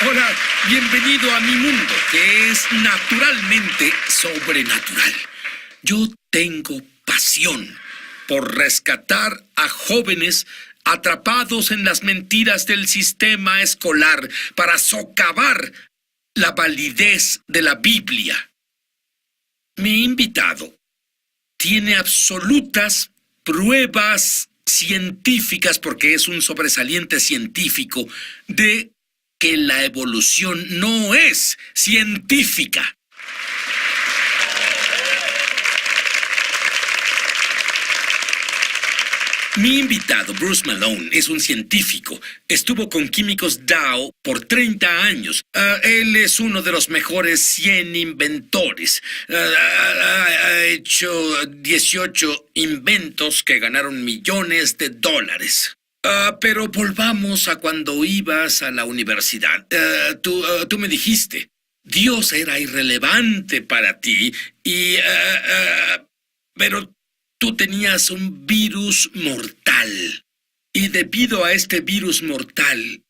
Hola, bienvenido a mi mundo, que es naturalmente sobrenatural. Yo tengo pasión por rescatar a jóvenes atrapados en las mentiras del sistema escolar para socavar la validez de la Biblia. Mi invitado tiene absolutas pruebas científicas, porque es un sobresaliente científico, de que la evolución no es científica. Mi invitado, Bruce Malone, es un científico. Estuvo con químicos Dow por 30 años. Él es uno de los mejores 100 inventores. Ha hecho 18 inventos que ganaron millones de dólares. Pero volvamos a cuando ibas a la universidad. Tú me dijiste, Dios era irrelevante para ti pero tú tenías un virus mortal. Y debido a este virus mortal,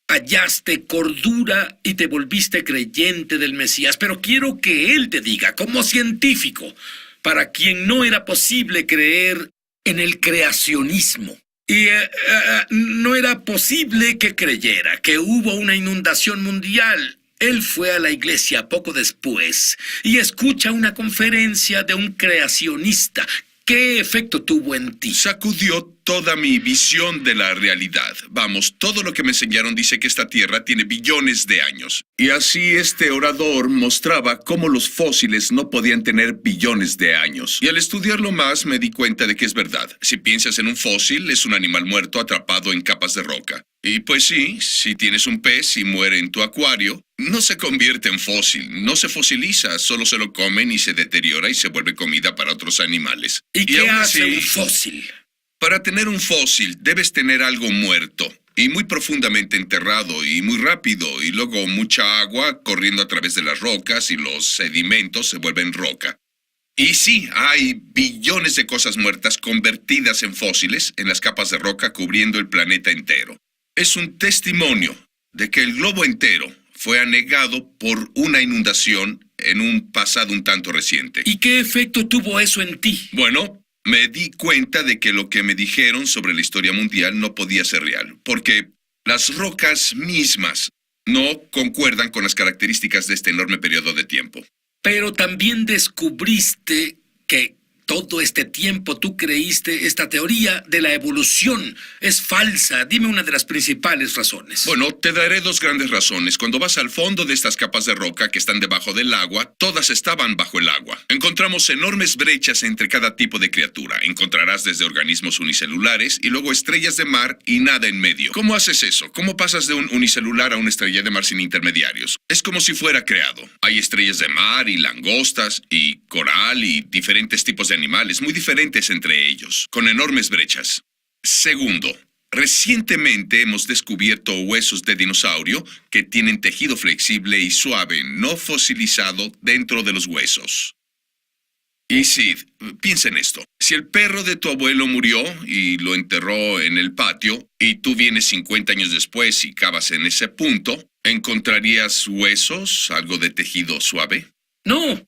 hallaste cordura y te volviste creyente del Mesías. Pero quiero que él te diga, como científico, para quien no era posible creer en el creacionismo. Y no era posible que creyera que hubo una inundación mundial. Él fue a la iglesia poco después y escucha una conferencia de un creacionista. ¿Qué efecto tuvo en ti? Sacudió toda mi visión de la realidad. Vamos, todo lo que me enseñaron dice que esta Tierra tiene billones de años. Y así este orador mostraba cómo los fósiles no podían tener billones de años. Y al estudiarlo más me di cuenta de que es verdad. Si piensas en un fósil, es un animal muerto atrapado en capas de roca. Y pues sí, si tienes un pez y muere en tu acuario, no se convierte en fósil, no se fosiliza, solo se lo comen y se deteriora y se vuelve comida para otros animales. ¿Y qué aún hace así, un fósil? para tener un fósil debes tener algo muerto y muy profundamente enterrado y muy rápido y luego mucha agua corriendo a través de las rocas y los sedimentos se vuelven roca. Y sí, hay billones de cosas muertas convertidas en fósiles en las capas de roca cubriendo el planeta entero. Es un testimonio de que el globo entero fue anegado por una inundación en un pasado un tanto reciente. ¿Y qué efecto tuvo eso en ti? Bueno, me di cuenta de que lo que me dijeron sobre la historia mundial no podía ser real, porque las rocas mismas no concuerdan con las características de este enorme periodo de tiempo. Pero también descubriste que todo este tiempo tú creíste esta teoría de la evolución es falsa. Dime una de las principales razones. Bueno, te daré dos grandes razones. Cuando vas al fondo de estas capas de roca que están debajo del agua, todas estaban bajo el agua. Encontramos enormes brechas entre cada tipo de criatura. Encontrarás desde organismos unicelulares y luego estrellas de mar y nada en medio. ¿Cómo haces eso? ¿Cómo pasas de un unicelular a una estrella de mar sin intermediarios? Es como si fuera creado. Hay estrellas de mar y langostas y coral y diferentes tipos de animales muy diferentes entre ellos, con enormes brechas. Segundo, recientemente hemos descubierto huesos de dinosaurio que tienen tejido flexible y suave, no fosilizado, dentro de los huesos. Y Sid, piensa en esto. Si el perro de tu abuelo murió y lo enterró en el patio, y tú vienes 50 años después y cavas en ese punto, ¿encontrarías huesos, algo de tejido suave? No.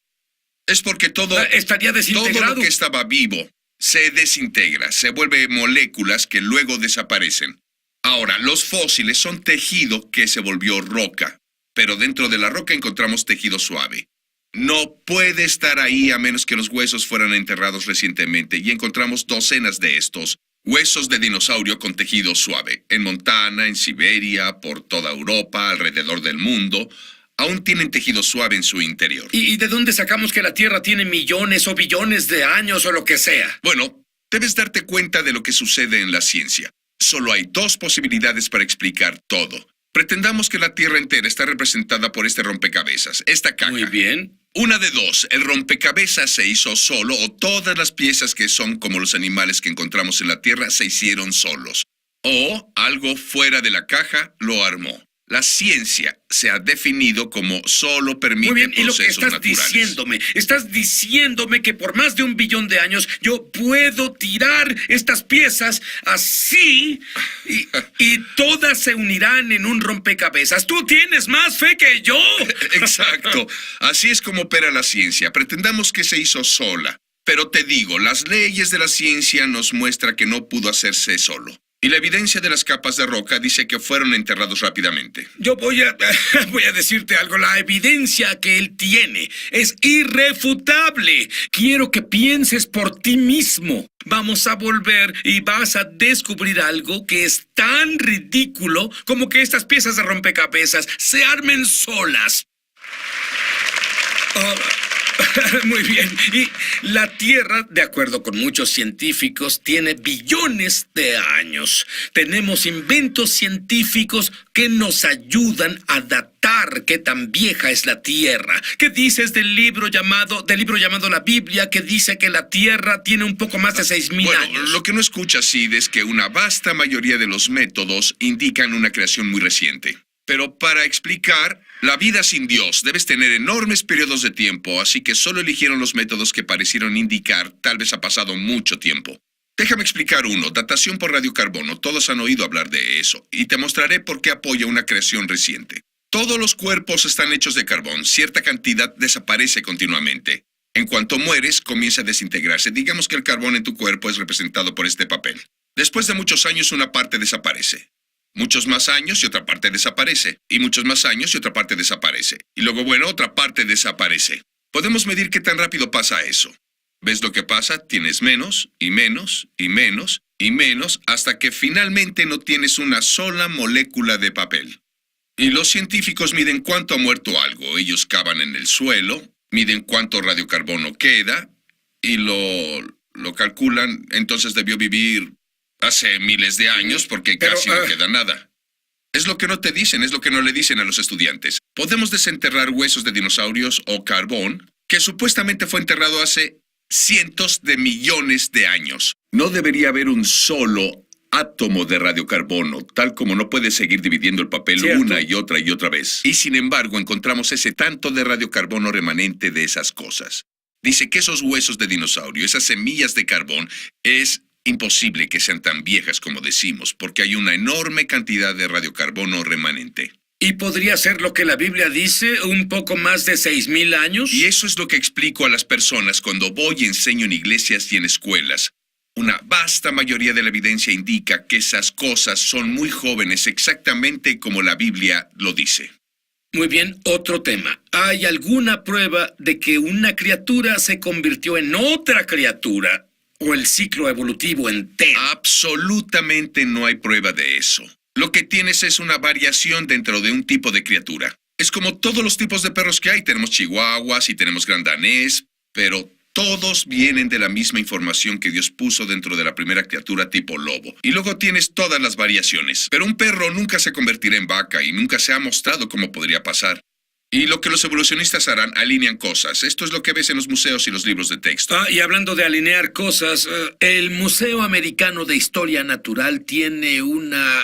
Es porque Estaría desintegrado. todo lo que estaba vivo se desintegra, se vuelve moléculas que luego desaparecen. Ahora, los fósiles son tejido que se volvió roca, pero dentro de la roca encontramos tejido suave. No puede estar ahí a menos que los huesos fueran enterrados recientemente y encontramos docenas de estos huesos de dinosaurio con tejido suave. En Montana, en Siberia, por toda Europa, alrededor del mundo. Aún tienen tejido suave en su interior. ¿Y de dónde sacamos que la Tierra tiene millones o billones de años o lo que sea? Bueno, debes darte cuenta de lo que sucede en la ciencia. Solo hay dos posibilidades para explicar todo. Pretendamos que la Tierra entera está representada por este rompecabezas, esta caja. Muy bien. Una de dos, el rompecabezas se hizo solo o todas las piezas que son como los animales que encontramos en la Tierra se hicieron solos. O algo fuera de la caja lo armó. La ciencia se ha definido como solo permite Muy bien, y lo que procesos estás naturales. diciéndome que por más de 1 billón de años yo puedo tirar estas piezas así y todas se unirán en un rompecabezas. ¡Tú tienes más fe que yo! Exacto. Así es como opera la ciencia. Pretendamos que se hizo sola. Pero te digo, las leyes de la ciencia nos muestran que no pudo hacerse solo. Y la evidencia de las capas de roca dice que fueron enterrados rápidamente. Yo voy a decirte algo. La evidencia que él tiene es irrefutable. Quiero que pienses por ti mismo. Vamos a volver y vas a descubrir algo que es tan ridículo como que estas piezas de rompecabezas se armen solas. Oh, muy bien. Y la Tierra, de acuerdo con muchos científicos, tiene billones de años. Tenemos inventos científicos que nos ayudan a datar qué tan vieja es la Tierra. ¿Qué dices del libro llamado la Biblia, que dice que la Tierra tiene un poco más de 6,000 años? Bueno, lo que no escuchas, Sid, es que una vasta mayoría de los métodos indican una creación muy reciente. Pero para explicar, la vida sin Dios debes tener enormes periodos de tiempo, así que solo eligieron los métodos que parecieron indicar tal vez ha pasado mucho tiempo. Déjame explicar uno, datación por radiocarbono. Todos han oído hablar de eso, y te mostraré por qué apoya una creación reciente. Todos los cuerpos están hechos de carbón, cierta cantidad desaparece continuamente. En cuanto mueres, comienza a desintegrarse. Digamos que el carbón en tu cuerpo es representado por este papel. Después de muchos años, una parte desaparece. Muchos más años y otra parte desaparece. Y muchos más años y otra parte desaparece. Y luego, bueno, otra parte desaparece. Podemos medir qué tan rápido pasa eso. ¿Ves lo que pasa? Tienes menos, y menos, y menos, y menos, hasta que finalmente no tienes una sola molécula de papel. Y los científicos miden cuánto ha muerto algo. Ellos cavan en el suelo, miden cuánto radiocarbono queda, y lo calculan. Entonces debió vivir hace miles de años porque casi no queda nada. Es lo que no te dicen, es lo que no le dicen a los estudiantes. Podemos desenterrar huesos de dinosaurios o carbón que supuestamente fue enterrado hace cientos de millones de años. No debería haber un solo átomo de radiocarbono, tal como no puedes seguir dividiendo el papel una y otra vez. Y sin embargo, encontramos ese tanto de radiocarbono remanente de esas cosas. Dice que esos huesos de dinosaurio, esas semillas de carbón, es imposible que sean tan viejas como decimos, porque hay una enorme cantidad de radiocarbono remanente. ¿Y podría ser lo que la Biblia dice, un poco más de 6,000 años? Y eso es lo que explico a las personas cuando voy y enseño en iglesias y en escuelas. Una vasta mayoría de la evidencia indica que esas cosas son muy jóvenes, exactamente como la Biblia lo dice. Muy bien, otro tema. ¿Hay alguna prueba de que una criatura se convirtió en otra criatura? ¿O el ciclo evolutivo entero? Absolutamente no hay prueba de eso. Lo que tienes es una variación dentro de un tipo de criatura. Es como todos los tipos de perros que hay. Tenemos chihuahuas y tenemos gran danés, pero todos vienen de la misma información que Dios puso dentro de la primera criatura tipo lobo. Y luego tienes todas las variaciones. Pero un perro nunca se convertirá en vaca y nunca se ha mostrado cómo podría pasar. Y lo que los evolucionistas harán, alinean cosas. Esto es lo que ves en los museos y los libros de texto. Y hablando de alinear cosas, el Museo Americano de Historia Natural tiene una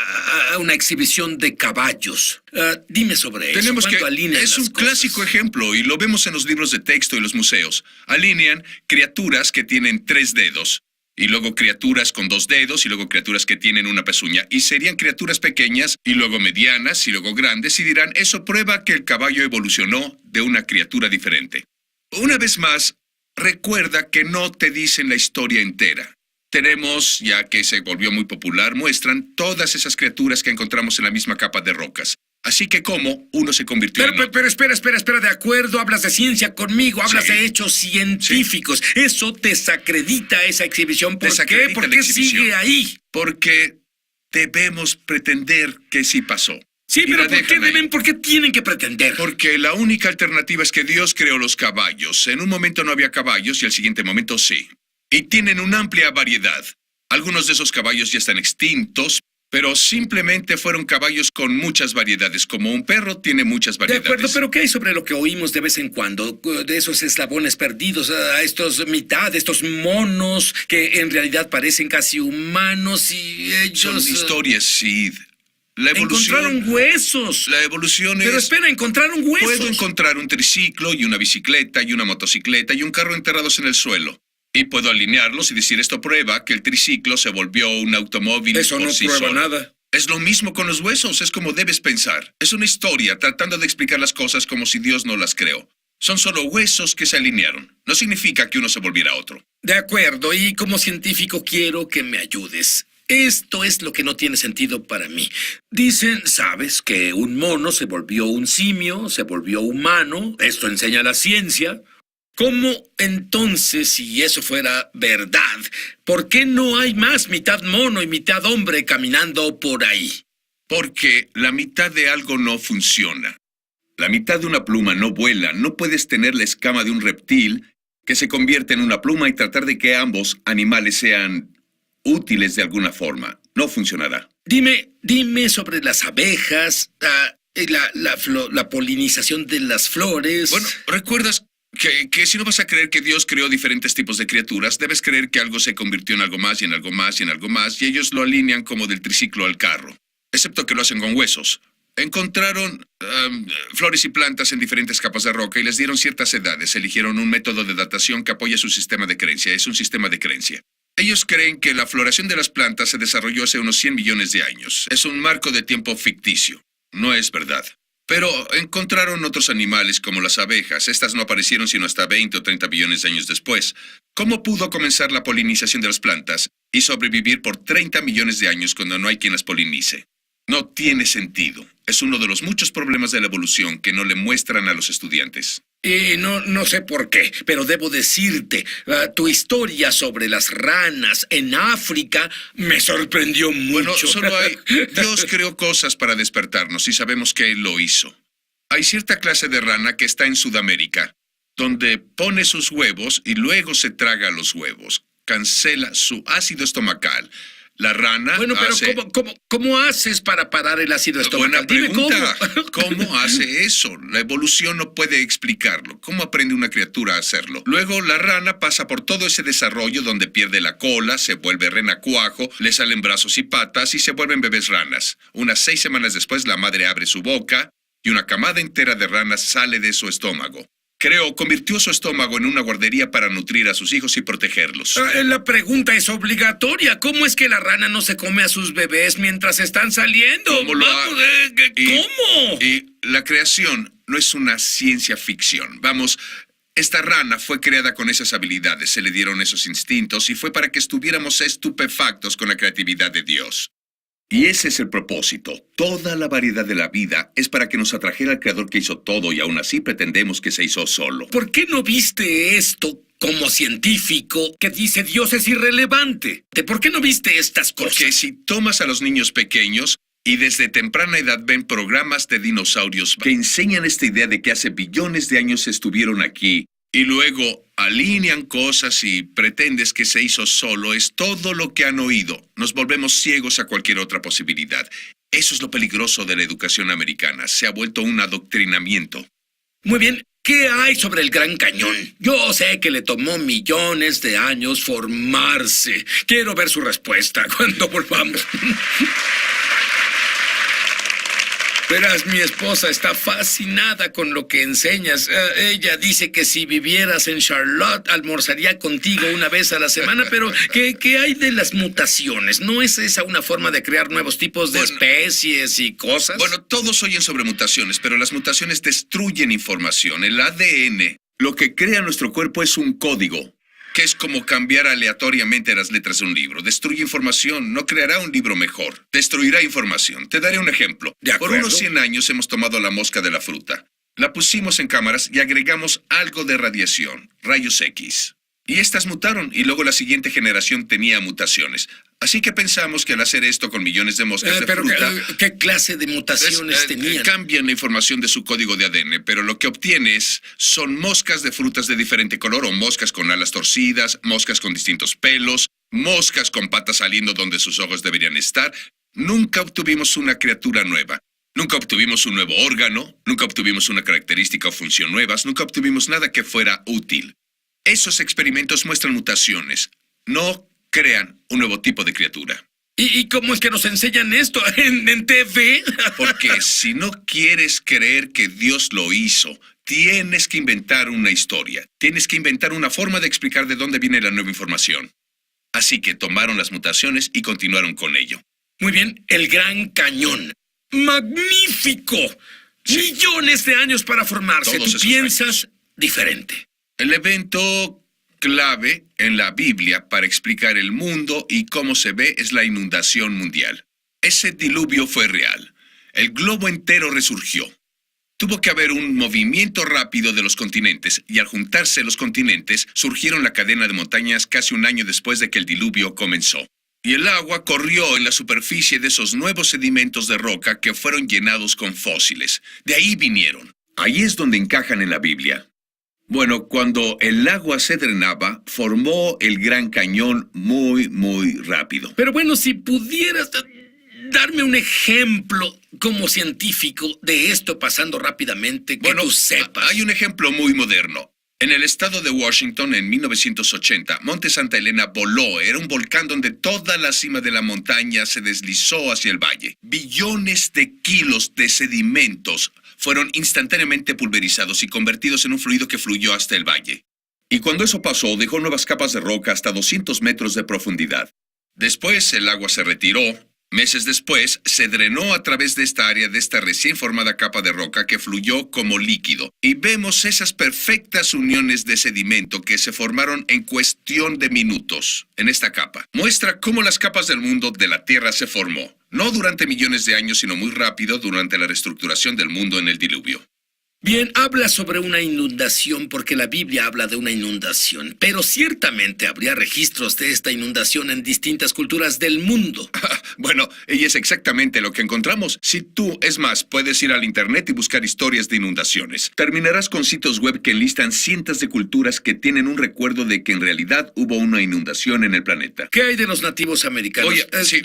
exhibición de caballos. Dime sobre eso. Tenemos que... alinean Es las un cosas? clásico ejemplo y lo vemos en los libros de texto y los museos. Alinean criaturas que tienen 3 dedos. Y luego criaturas con 2 dedos, y luego criaturas que tienen una pezuña. Y serían criaturas pequeñas, y luego medianas, y luego grandes, y dirán, eso prueba que el caballo evolucionó de una criatura diferente. Una vez más, recuerda que no te dicen la historia entera. Tenemos, ya que se volvió muy popular, muestran todas esas criaturas que encontramos en la misma capa de rocas. Así que cómo uno se convirtió en otro. Pero espera, de acuerdo, hablas de ciencia conmigo, hablas Sí. de hechos científicos. Sí. Eso desacredita esa exhibición. ¿Por qué? Desacredita ¿Por la qué exhibición. sigue ahí? Porque debemos pretender que sí pasó. Sí, Y pero la ¿por qué dejan ahí. ¿por qué tienen que pretender? Porque la única alternativa es que Dios creó los caballos. En un momento no había caballos y al siguiente momento sí. Y tienen una amplia variedad. Algunos de esos caballos ya están extintos, pero simplemente fueron caballos con muchas variedades. Como un perro tiene muchas De variedades. acuerdo, pero ¿qué hay sobre lo que oímos de vez en cuando? De esos eslabones perdidos, a estos mitad, estos monos que en realidad parecen casi humanos y ellos... Son historias, Sid. La evolución... Encontraron huesos. La evolución Pero es... espera, encontraron huesos. Puedo encontrar un triciclo y una bicicleta y una motocicleta y un carro enterrados en el suelo. Y puedo alinearlos y decir esto prueba que el triciclo se volvió un automóvil Eso por no sí prueba solo. nada. Es lo mismo con los huesos, es como debes pensar. Es una historia tratando de explicar las cosas como si Dios no las creó. Son solo huesos que se alinearon. No significa que uno se volviera otro. De acuerdo, y como científico quiero que me ayudes. Esto es lo que no tiene sentido para mí. Dicen, sabes, que un mono se volvió un simio, se volvió humano. Esto enseña la ciencia. ¿Cómo entonces, si eso fuera verdad, por qué no hay más mitad mono y mitad hombre caminando por ahí? Porque la mitad de algo no funciona. La mitad de una pluma no vuela. No puedes tener la escama de un reptil que se convierte en una pluma y tratar de que ambos animales sean útiles de alguna forma. No funcionará. Dime sobre las abejas, la polinización de las flores. Bueno, ¿recuerdas que si no vas a creer que Dios creó diferentes tipos de criaturas, debes creer que algo se convirtió en algo más y en algo más y en algo más, y ellos lo alinean como del triciclo al carro? Excepto que lo hacen con huesos. Encontraron flores y plantas en diferentes capas de roca y les dieron ciertas edades. Eligieron un método de datación que apoya su sistema de creencia. Es un sistema de creencia. Ellos creen que la floración de las plantas se desarrolló hace unos 100 millones de años. Es un marco de tiempo ficticio. No es verdad. Pero encontraron otros animales como las abejas. Estas no aparecieron sino hasta 20 o 30 billones de años después. ¿Cómo pudo comenzar la polinización de las plantas y sobrevivir por 30 millones de años cuando no hay quien las polinice? No tiene sentido. Es uno de los muchos problemas de la evolución que no le muestran a los estudiantes. Y no sé por qué, pero debo decirte, tu historia sobre las ranas en África me sorprendió mucho. Bueno, solo hay... Dios creó cosas para despertarnos y sabemos que Él lo hizo. Hay cierta clase de rana que está en Sudamérica, donde pone sus huevos y luego se traga los huevos. Cancela su ácido estomacal. La rana Bueno, pero hace... ¿cómo haces para parar el ácido estomacal? Buena Dime pregunta. cómo. ¿Cómo hace eso? La evolución no puede explicarlo. ¿Cómo aprende una criatura a hacerlo? Luego, la rana pasa por todo ese desarrollo donde pierde la cola, se vuelve renacuajo, le salen brazos y patas y se vuelven bebés ranas. Unas 6 semanas después, la madre abre su boca y una camada entera de ranas sale de su estómago. Convirtió su estómago en una guardería para nutrir a sus hijos y protegerlos. La pregunta es obligatoria. ¿Cómo es que la rana no se come a sus bebés mientras están saliendo? ¿Cómo lo ha- ¿Cómo? Y la creación no es una ciencia ficción. Vamos, esta rana fue creada con esas habilidades, se le dieron esos instintos y fue para que estuviéramos estupefactos con la creatividad de Dios. Y ese es el propósito. Toda la variedad de la vida es para que nos atrajera al Creador que hizo todo y aún así pretendemos que se hizo solo. ¿Por qué no viste esto como científico que dice Dios es irrelevante? ¿Por qué no viste estas cosas? Porque si tomas a los niños pequeños y desde temprana edad ven programas de dinosaurios que enseñan esta idea de que hace billones de años estuvieron aquí y luego alinean cosas y pretendes que se hizo solo, es todo lo que han oído. Nos volvemos ciegos a cualquier otra posibilidad. Eso es lo peligroso de la educación americana. Se ha vuelto un adoctrinamiento. Muy bien. ¿Qué hay sobre el Gran Cañón? Yo sé que le tomó millones de años formarse. Quiero ver su respuesta cuando volvamos. Verás, mi esposa está fascinada con lo que enseñas. Ella dice que si vivieras en Charlotte, almorzaría contigo una vez a la semana, pero ¿qué hay de las mutaciones? ¿No es esa una forma de crear nuevos tipos de especies y cosas? Bueno, todos oyen sobre mutaciones, pero las mutaciones destruyen información. El ADN, lo que crea nuestro cuerpo es un código, que es como cambiar aleatoriamente las letras de un libro. Destruye información, no creará un libro mejor. Destruirá información. Te daré un ejemplo. ¿De acuerdo? Por unos 100 años hemos tomado la mosca de la fruta. La pusimos en cámaras y agregamos algo de radiación, rayos X. Y estas mutaron, y luego la siguiente generación tenía mutaciones. Así que pensamos que al hacer esto con millones de moscas de pero fruta... ¿qué clase de mutaciones tenían? Cambian la información de su código de ADN, pero lo que obtienes son moscas de frutas de diferente color o moscas con alas torcidas, moscas con distintos pelos, moscas con patas saliendo donde sus ojos deberían estar. Nunca obtuvimos una criatura nueva. Nunca obtuvimos un nuevo órgano, nunca obtuvimos una característica o función nuevas, nunca obtuvimos nada que fuera útil. Esos experimentos muestran mutaciones. No crean un nuevo tipo de criatura. ¿Y cómo es que nos enseñan esto? ¿En TV? Porque si no quieres creer que Dios lo hizo, tienes que inventar una historia. Tienes que inventar una forma de explicar de dónde viene la nueva información. Así que tomaron las mutaciones y continuaron con ello. Muy bien, el Gran Cañón. ¡Magnífico! Sí. Millones de años para formarse. Todos Tú esos piensas diferente. El evento clave en la Biblia para explicar el mundo y cómo se ve es la inundación mundial. Ese diluvio fue real. El globo entero resurgió. Tuvo que haber un movimiento rápido de los continentes, y al juntarse los continentes, surgieron la cadena de montañas casi un año después de que el diluvio comenzó. Y el agua corrió en la superficie de esos nuevos sedimentos de roca que fueron llenados con fósiles. De ahí vinieron. Ahí es donde encajan en la Biblia. Bueno, cuando el agua se drenaba, formó el Gran Cañón muy rápido. Pero bueno, si pudieras darme un ejemplo como científico de esto pasando rápidamente, que tú sepas. Hay un ejemplo muy moderno. En el estado de Washington, en 1980, Monte Santa Elena voló. Era un volcán donde toda la cima de la montaña se deslizó hacia el valle. Billones de kilos de sedimentos fueron instantáneamente pulverizados y convertidos en un fluido que fluyó hasta el valle. Y cuando eso pasó, dejó nuevas capas de roca hasta 200 metros de profundidad. Después, el agua se retiró. Meses después, se drenó a través de esta área de esta recién formada capa de roca que fluyó como líquido. Y vemos esas perfectas uniones de sedimento que se formaron en cuestión de minutos en esta capa. Muestra cómo las capas del mundo de la Tierra se formó. No durante millones de años, sino muy rápido durante la reestructuración del mundo en el diluvio. Bien, habla sobre una inundación porque la Biblia habla de una inundación, pero ciertamente habría registros de esta inundación en distintas culturas del mundo. Bueno, y es exactamente lo que encontramos. Si tú, es más, puedes ir al internet y buscar historias de inundaciones. Terminarás con sitios web que enlistan cientos de culturas que tienen un recuerdo de que en realidad hubo una inundación en el planeta. ¿Qué hay de los nativos americanos?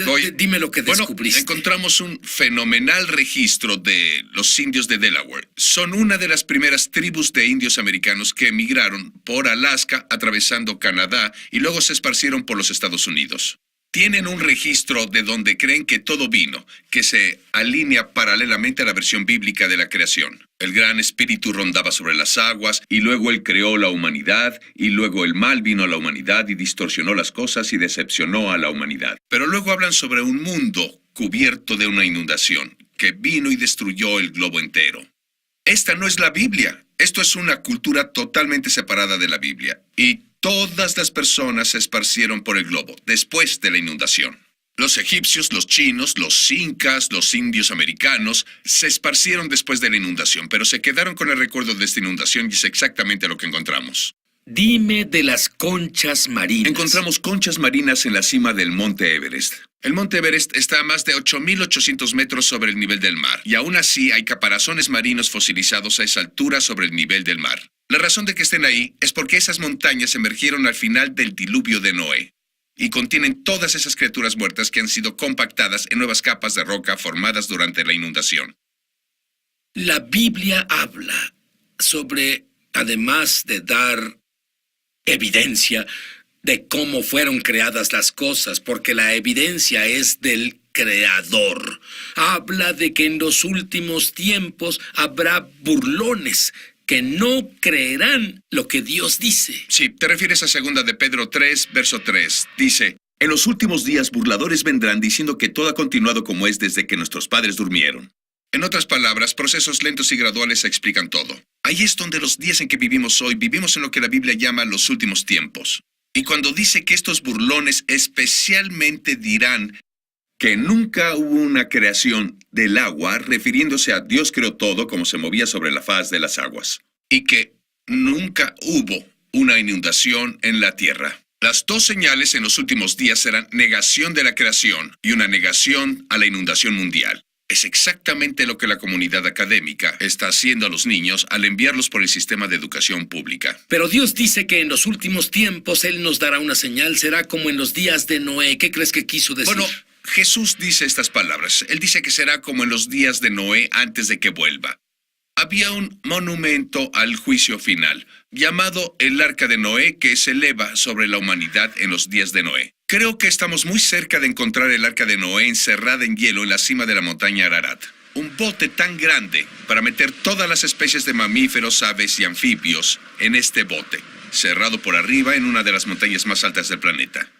Oye, dime lo que descubriste. Encontramos un fenomenal registro de los indios de Delaware. Son una de las primeras tribus de indios americanos que emigraron por Alaska, atravesando Canadá, y luego se esparcieron por los Estados Unidos. Tienen un registro de donde creen que todo vino, que se alinea paralelamente a la versión bíblica de la creación. El Gran Espíritu rondaba sobre las aguas, y luego Él creó la humanidad, y luego el mal vino a la humanidad y distorsionó las cosas y decepcionó a la humanidad. Pero luego hablan sobre un mundo cubierto de una inundación, que vino y destruyó el globo entero. Esta no es la Biblia. Esto es una cultura totalmente separada de la Biblia. Y todas las personas se esparcieron por el globo después de la inundación. Los egipcios, los chinos, los incas, los indios americanos se esparcieron después de la inundación, pero se quedaron con el recuerdo de esta inundación y es exactamente lo que encontramos. Dime de las conchas marinas. Encontramos conchas marinas en la cima del Monte Everest. El Monte Everest está a más de 8.800 metros sobre el nivel del mar, y aún así hay caparazones marinos fosilizados a esa altura sobre el nivel del mar. La razón de que estén ahí es porque esas montañas emergieron al final del diluvio de Noé, y contienen todas esas criaturas muertas que han sido compactadas en nuevas capas de roca formadas durante la inundación. La Biblia habla sobre, además de dar evidencia de cómo fueron creadas las cosas, porque la evidencia es del Creador. Habla de que en los últimos tiempos habrá burlones que no creerán lo que Dios dice. Sí, te refieres a 2 de Pedro 3, verso 3. Dice: en los últimos días burladores vendrán diciendo que todo ha continuado como es desde que nuestros padres durmieron. En otras palabras, procesos lentos y graduales explican todo. Ahí es donde los días en que vivimos hoy, vivimos en lo que la Biblia llama los últimos tiempos. Y cuando dice que estos burlones especialmente dirán que nunca hubo una creación del agua, refiriéndose a Dios creó todo como se movía sobre la faz de las aguas, y que nunca hubo una inundación en la tierra. Las dos señales en los últimos días serán negación de la creación y una negación a la inundación mundial. Es exactamente lo que la comunidad académica está haciendo a los niños al enviarlos por el sistema de educación pública. Pero Dios dice que en los últimos tiempos Él nos dará una señal, será como en los días de Noé. ¿Qué crees que quiso decir? Bueno, Jesús dice estas palabras. Él dice que será como en los días de Noé antes de que vuelva. Había un monumento al juicio final, llamado el Arca de Noé, que se eleva sobre la humanidad en los días de Noé. Creo que estamos muy cerca de encontrar el Arca de Noé encerrada en hielo en la cima de la montaña Ararat. Un bote tan grande para meter todas las especies de mamíferos, aves y anfibios en este bote, cerrado por arriba en una de las montañas más altas del planeta.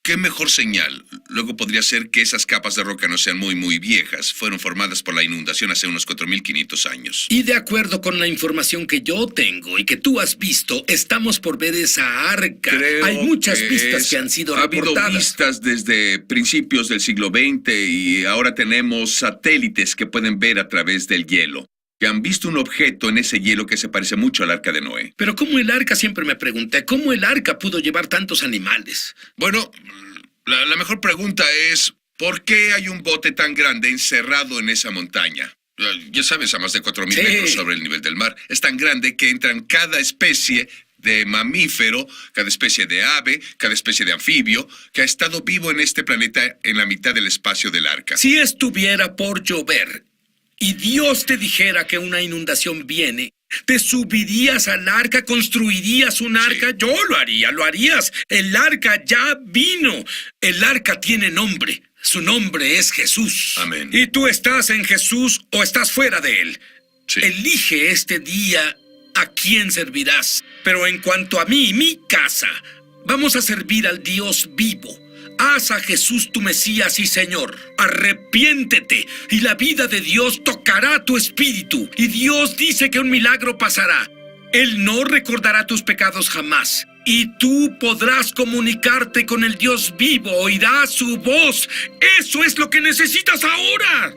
¿Qué mejor señal? Luego podría ser que esas capas de roca no sean muy viejas. Fueron formadas por la inundación hace unos 4.500 años. Y de acuerdo con la información que yo tengo y que tú has visto, estamos por ver esa arca. Hay muchas pistas que han sido reportadas. Ha habido vistas desde principios del siglo XX y ahora tenemos satélites que pueden ver a través del hielo. Que han visto un objeto en ese hielo que se parece mucho al Arca de Noé. Pero ¿cómo el arca? Siempre me pregunté, ¿cómo el arca pudo llevar tantos animales? Bueno, la mejor pregunta es, ¿por qué hay un bote tan grande encerrado en esa montaña? Ya sabes, a más de 4.000 metros sobre el nivel del mar. Es tan grande que entran cada especie de mamífero, cada especie de ave, cada especie de anfibio, que ha estado vivo en este planeta en la mitad del espacio del arca. Si estuviera por llover y Dios te dijera que una inundación viene, ¿te subirías al arca? ¿Construirías un arca? Sí. Yo lo haría, lo harías. El arca ya vino. El arca tiene nombre. Su nombre es Jesús. Amén. ¿Y tú estás en Jesús o estás fuera de él? Sí. Elige este día a quién servirás. Pero en cuanto a mí y mi casa, vamos a servir al Dios vivo. Haz a Jesús tu Mesías y Señor. Arrepiéntete y la vida de Dios tocará tu espíritu. Y Dios dice que un milagro pasará. Él no recordará tus pecados jamás. Y tú podrás comunicarte con el Dios vivo, oirás su voz. Eso es lo que necesitas ahora.